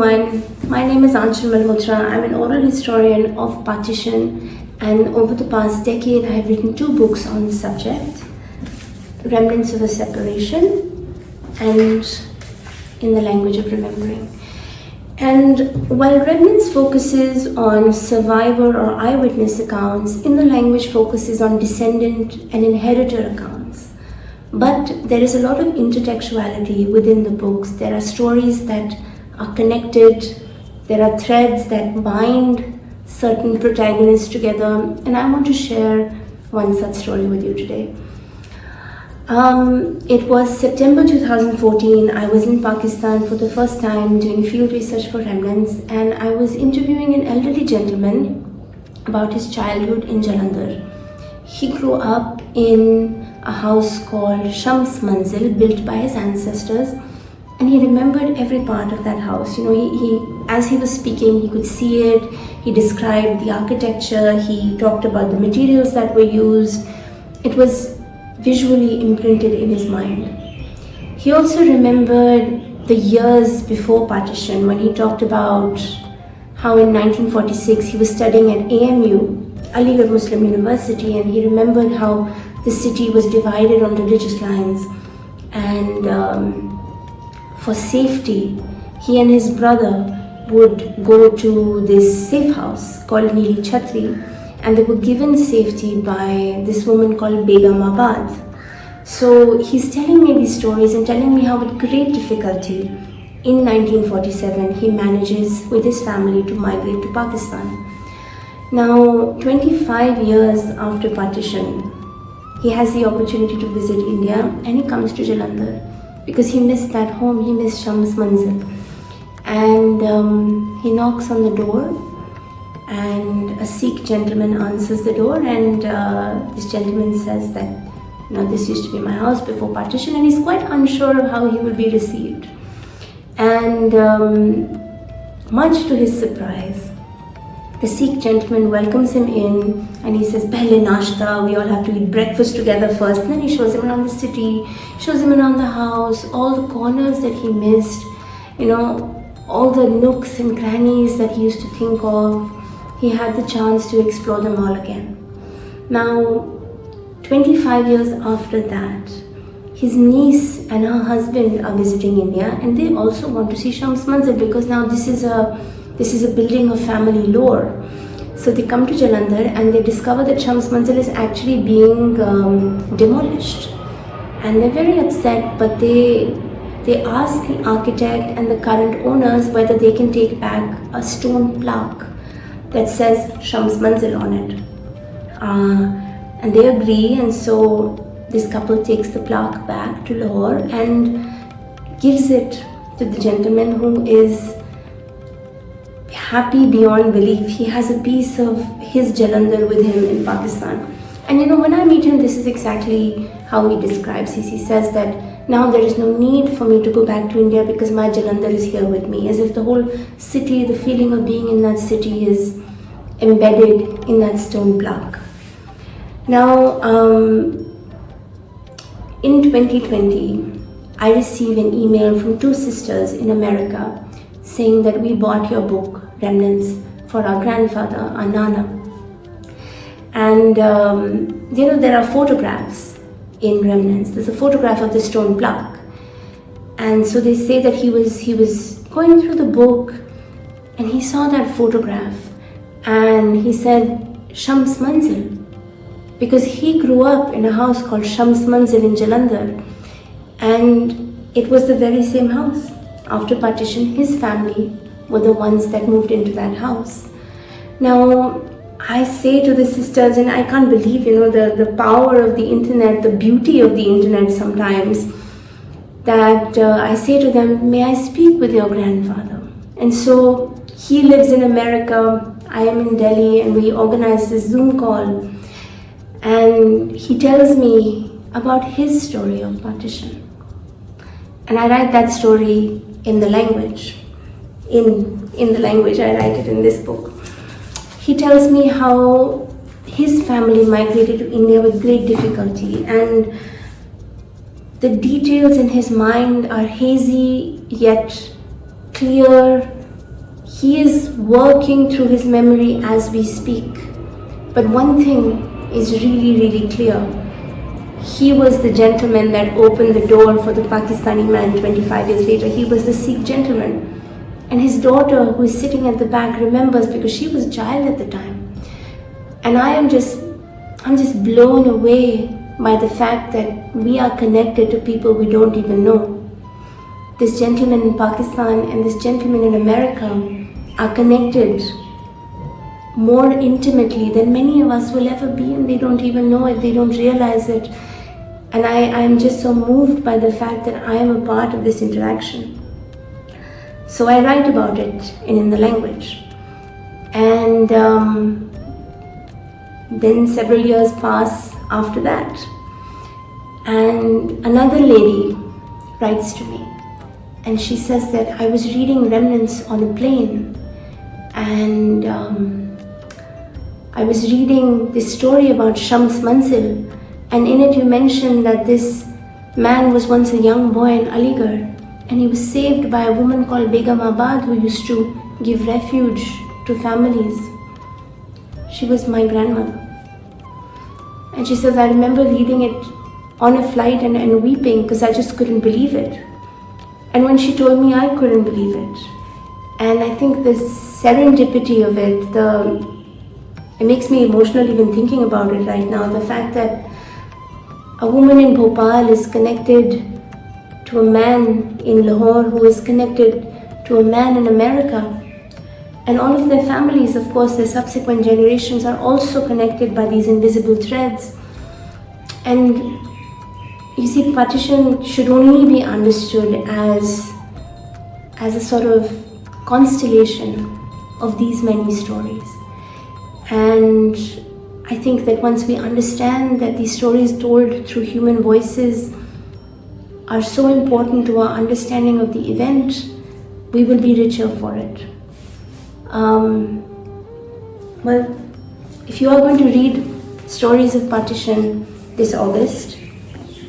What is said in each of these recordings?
everyone. My name is Aanchal Malhotra. I'm an oral historian of Partition, and over the past decade I have written 2 books on the subject, Remnants of a Separation and In the Language of Remembering. And while Remnants focuses on survivor or eyewitness accounts, In the Language focuses on descendant and inheritor accounts. But there is a lot of intertextuality within the books. There are stories that are connected, there are threads that bind certain protagonists together, and I want to share one such story with you today. It was September 2014. I was in Pakistan for the first time doing field research for Remnants, and I was interviewing an elderly gentleman about his childhood in Jalandhar. He grew up in a house called Shams Manzil, built by his ancestors, and he remembered every part of that house. He as he was speaking, he could see it. He described the architecture. He talked about the materials that were used. It was visually imprinted in his mind. He also remembered the years before partition, when he talked about how in 1946 he was studying at AMU, Aligarh Muslim University, and he remembered how the city was divided on religious lines, and for safety, he and his brother would go to this safe house called Neeli Chhatri, and they were given safety by this woman called Begum Abad. So he's telling me these stories and telling me how with great difficulty in 1947 he manages with his family to migrate to Pakistan. Now, 25 years after partition, he has the opportunity to visit India, and he comes to Jalandhar because he missed that home, he missed Shams Manzil. And he knocks on the door, and a Sikh gentleman answers the door, and this gentleman says that, this used to be my house before partition, and he's quite unsure of how he will be received. And much to his surprise, the Sikh gentleman welcomes him in, and he says, "Pehle nashta, we all have to eat breakfast together first." And then he shows him around the city, shows him around the house, all the corners that he missed, all the nooks and crannies that he used to think of. He had the chance to explore them all again. Now, 25 years after that, his niece and her husband are visiting India, and they also want to see Shams Manzil, because now this is a building of family lore. So they come to Jalandhar and they discover that Shams Manzil is actually being demolished, and they're very upset, but they ask the architect and the current owners whether they can take back a stone plaque that says Shams Manzil on it. And they agree, and so this couple takes the plaque back to Lahore and gives it to the gentleman, who is happy beyond belief. He has a piece of his Jalandhar with him in Pakistan. And when I meet him, this is exactly how he describes it. He says that now there is no need for me to go back to India because my Jalandhar is here with me, as if the whole city, the feeling of being in that city is embedded in that stone plaque. Now, in 2020, I received an email from 2 sisters in America saying that we bought your book, Remnants, for our grandfather, our Nana. And there are photographs in Remnants. There's a photograph of the stone plaque, and so they say that he was going through the book and he saw that photograph, and he said Shams Manzil, because he grew up in a house called Shams Manzil in Jalandhar, and it was the very same house. After partition, his family were the ones that moved into that house. Now, I say to the sisters, and I can't believe, the power of the internet, the beauty of the internet sometimes, that I say to them, may I speak with your grandfather? And so he lives in America, I am in Delhi, and we organize this Zoom call. And he tells me about his story of partition. And I write that story in the language. In the language, I write it in this book. He tells me how his family migrated to India with great difficulty, and the details in his mind are hazy yet clear, He is working through his memory as we speak. But one thing is really, really clear. He was the gentleman that opened the door for the Pakistani man 25 years later. He was the Sikh gentleman. And his daughter, who is sitting at the back, remembers because she was a child at the time. And I'm just blown away by the fact that we are connected to people we don't even know. This gentleman in Pakistan and this gentleman in America are connected more intimately than many of us will ever be, and they don't even know it, they don't realize it. And I'm just so moved by the fact that I am a part of this interaction. So I write about it in the language. And then several years pass after that. And another lady writes to me. And she says that I was reading Remnants on a plane. And I was reading this story about Shams Manzil. And in it you mentioned that this man was once a young boy in Aligarh. And he was saved by a woman called Begum Abad, who used to give refuge to families. She was my grandmother. And she says, I remember reading it on a flight and weeping because I just couldn't believe it. And when she told me, I couldn't believe it. And I think the serendipity of it, it makes me emotional even thinking about it right now. The fact that a woman in Bhopal is connected to a man in Lahore who is connected to a man in America. And all of their families, of course, their subsequent generations are also connected by these invisible threads. And you see, partition should only be understood as a sort of constellation of these many stories. And I think that once we understand that these stories told through human voices are so important to our understanding of the event, we will be richer for it. Well, if you are going to read Stories of Partition this August,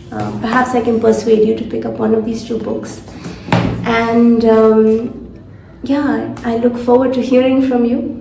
perhaps I can persuade you to pick up one of these two books. And yeah, I look forward to hearing from you.